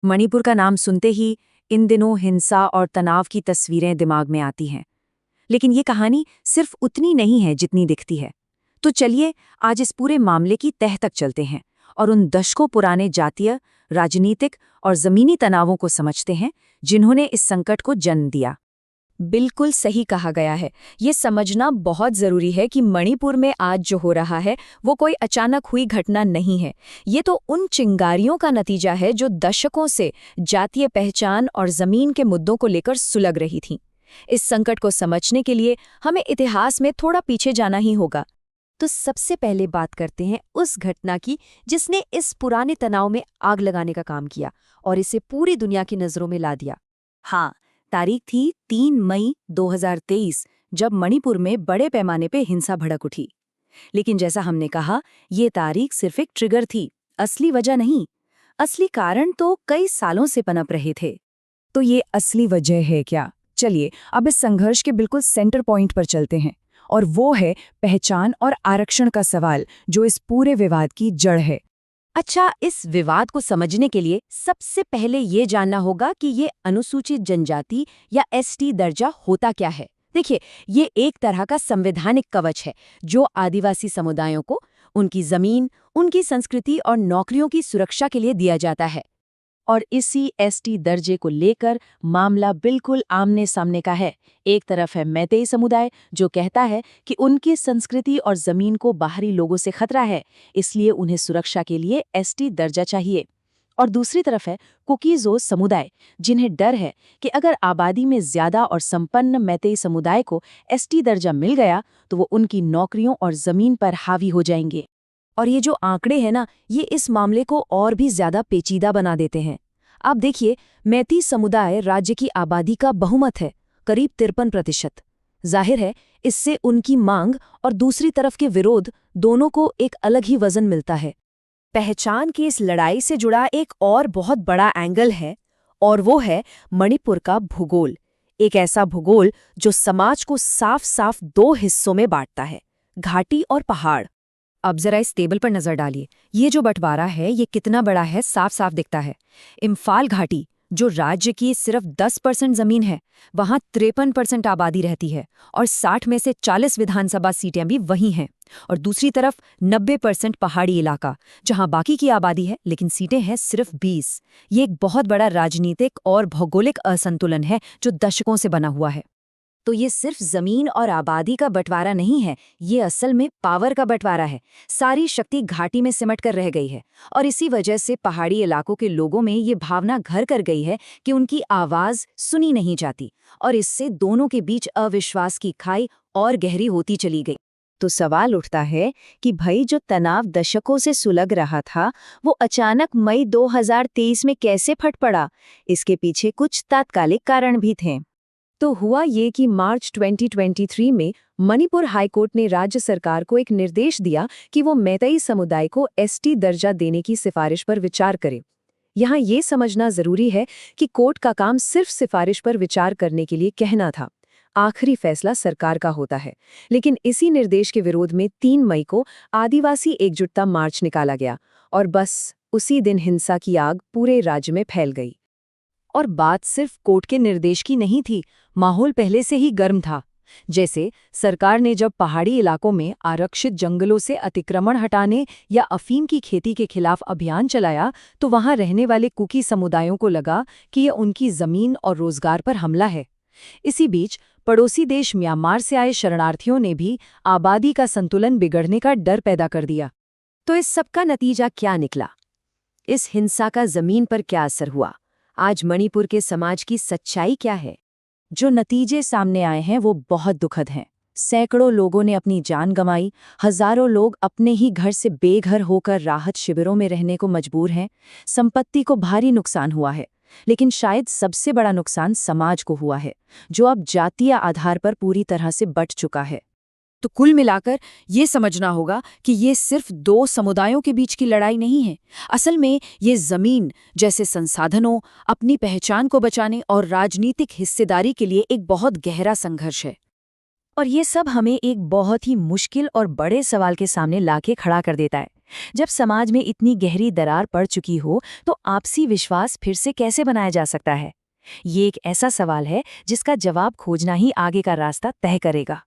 मणिपुर का नाम सुनते ही इन दिनों हिंसा और तनाव की तस्वीरें दिमाग में आती हैं। लेकिन ये कहानी सिर्फ उतनी नहीं है जितनी दिखती है। तो चलिए आज इस पूरे मामले की तह तक चलते हैं और उन दशकों पुराने जातीय, राजनीतिक और जमीनी तनावों को समझते हैं जिन्होंने इस संकट को जन्म दिया। बिल्कुल सही कहा गया है। ये समझना बहुत ज़रूरी है कि मणिपुर में आज जो हो रहा है वो कोई अचानक हुई घटना नहीं है। ये तो उन चिंगारियों का नतीजा है जो दशकों से जातीय पहचान और ज़मीन के मुद्दों को लेकर सुलग रही थीं। इस संकट को समझने के लिए हमें इतिहास में थोड़ा पीछे जाना ही होगा। तो सबसे पहले बात करते हैं उस घटना की जिसने इस पुराने तनाव में आग लगाने का काम किया और इसे पूरी दुनिया की नज़रों में ला दिया। हाँ, तारीख थी 3 मई 2023, जब मणिपुर में बड़े पैमाने पे हिंसा भड़क उठी। लेकिन जैसा हमने कहा, ये तारीख सिर्फ एक ट्रिगर थी, असली वजह नहीं। असली कारण तो कई सालों से पनप रहे थे। तो ये असली वजह है क्या? चलिए अब इस संघर्ष के बिल्कुल सेंटर पॉइंट पर चलते हैं, और वो है पहचान और आरक्षण का सवाल, जो इस पूरे विवाद की जड़ है। अच्छा, इस विवाद को समझने के लिए सबसे पहले ये जानना होगा कि ये अनुसूचित जनजाति या एसटी दर्जा होता क्या है। देखिए, ये एक तरह का संवैधानिक कवच है जो आदिवासी समुदायों को उनकी जमीन, उनकी संस्कृति और नौकरियों की सुरक्षा के लिए दिया जाता है। और इसी एसटी दर्जे को लेकर मामला बिल्कुल आमने सामने का है। एक तरफ है मैतेई समुदाय जो कहता है कि उनकी संस्कृति और जमीन को बाहरी लोगों से खतरा है, इसलिए उन्हें सुरक्षा के लिए एसटी दर्जा चाहिए। और दूसरी तरफ है कुकीजो समुदाय, जिन्हें डर है कि अगर आबादी में ज्यादा और संपन्न मैतेई समुदाय को एसटी दर्जा मिल गया तो वो उनकी नौकरियों और जमीन पर हावी हो जाएंगे। और ये जो आंकड़े हैं ना, ये इस मामले को और भी ज्यादा पेचीदा बना देते हैं। आप देखिए, मैती समुदाय राज्य की आबादी का बहुमत है, करीब 53%। जाहिर है, इससे उनकी मांग और दूसरी तरफ के विरोध दोनों को एक अलग ही वजन मिलता है। पहचान की इस लड़ाई से जुड़ा एक और बहुत बड़ा एंगल है, और वो है मणिपुर का भूगोल। एक ऐसा भूगोल जो समाज को साफ साफ दो हिस्सों में बांटता है, घाटी और पहाड़। अब जरा इस टेबल पर नजर डालिए। ये जो बंटवारा है, ये कितना बड़ा है, साफ साफ दिखता है। इम्फाल घाटी, जो राज्य की सिर्फ 10% जमीन है, वहां 53% आबादी रहती है और 60 में से 40 विधानसभा सीटें भी वहीं हैं। और दूसरी तरफ 90% पहाड़ी इलाका, जहां बाकी की आबादी है लेकिन सीटें हैं सिर्फ 20। ये एक बहुत बड़ा राजनीतिक और भौगोलिक असंतुलन है जो दशकों से बना हुआ है। तो ये सिर्फ जमीन और आबादी का बंटवारा नहीं है, ये असल में पावर का बंटवारा है। सारी शक्ति घाटी में सिमट कर रह गई है और इसी वजह से पहाड़ी इलाकों के लोगों में ये भावना घर कर गई है कि उनकी आवाज सुनी नहीं जाती, और इससे दोनों के बीच अविश्वास की खाई और गहरी होती चली गई। तो सवाल उठता है कि भाई, जो तनाव दशकों से सुलग रहा था वो अचानक मई 2023 में कैसे फट पड़ा? इसके पीछे कुछ तात्कालिक कारण भी थे। तो हुआ ये कि मार्च 2023 में मणिपुर हाईकोर्ट ने राज्य सरकार को एक निर्देश दिया कि वो मैतेई समुदाय को एसटी दर्जा देने की सिफारिश पर विचार करे। यहाँ ये समझना जरूरी है कि कोर्ट का काम सिर्फ सिफारिश पर विचार करने के लिए कहना था। आखिरी फैसला सरकार का होता है। लेकिन इसी निर्देश के विरोध में 3 मई को आदिवासी एकजुटता मार्च निकाला गया और बस उसी दिन हिंसा की आग पूरे राज्य में फैल गई। और बात सिर्फ कोर्ट के निर्देश की नहीं थी, माहौल पहले से ही गर्म था। जैसे सरकार ने जब पहाड़ी इलाकों में आरक्षित जंगलों से अतिक्रमण हटाने या अफीम की खेती के खिलाफ अभियान चलाया, तो वहां रहने वाले कुकी समुदायों को लगा कि ये उनकी जमीन और रोजगार पर हमला है। इसी बीच पड़ोसी देश म्यांमार से आए शरणार्थियों ने भी आबादी का संतुलन बिगड़ने का डर पैदा कर दिया। तो इस सब का नतीजा क्या निकला? इस हिंसा का जमीन पर क्या असर हुआ? आज मणिपुर के समाज की सच्चाई क्या है? जो नतीजे सामने आए हैं वो बहुत दुखद हैं। सैकड़ों लोगों ने अपनी जान गंवाई, हजारों लोग अपने ही घर से बेघर होकर राहत शिविरों में रहने को मजबूर हैं, संपत्ति को भारी नुकसान हुआ है। लेकिन शायद सबसे बड़ा नुकसान समाज को हुआ है, जो अब जातीय आधार पर पूरी तरह से बंट चुका है। तो कुल मिलाकर ये समझना होगा कि ये सिर्फ दो समुदायों के बीच की लड़ाई नहीं है। असल में ये जमीन जैसे संसाधनों, अपनी पहचान को बचाने और राजनीतिक हिस्सेदारी के लिए एक बहुत गहरा संघर्ष है। और ये सब हमें एक बहुत ही मुश्किल और बड़े सवाल के सामने लाके खड़ा कर देता है जब समाज में इतनी गहरी दरार पड़ चुकी हो तो आपसी विश्वास फिर से कैसे बनाया जा सकता है? ये एक ऐसा सवाल है जिसका जवाब खोजना ही आगे का रास्ता तय करेगा।